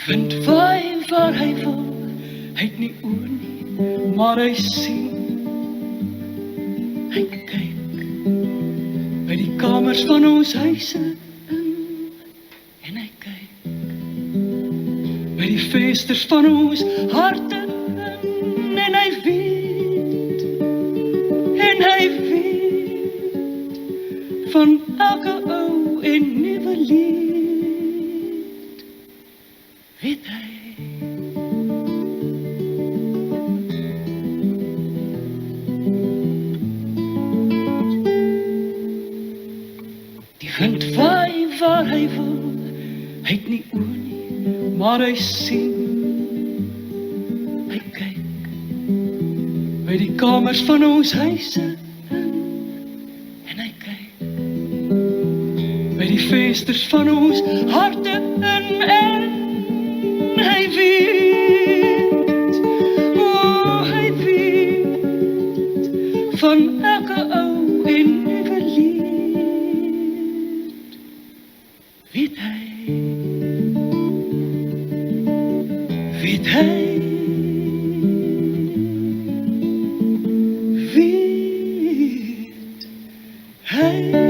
Wind waai waar hy wil, hy het nie oor nie, maar hy sien. Hy kyk by die kamers van ons huise in, en hy kyk by die vensters van ons harte in, en hy weet van elke ou en nuwe lied, weet hy. Die wind waai waar hy wil, hy het nie oor nie, maar hy sien. Hy kyk by die kamers van ons huise in, en hy kyk by die vensters van ons harte in, en hy weet, hy weet van elke ou en nuwe lied, weet hy, weet hy, weet hy.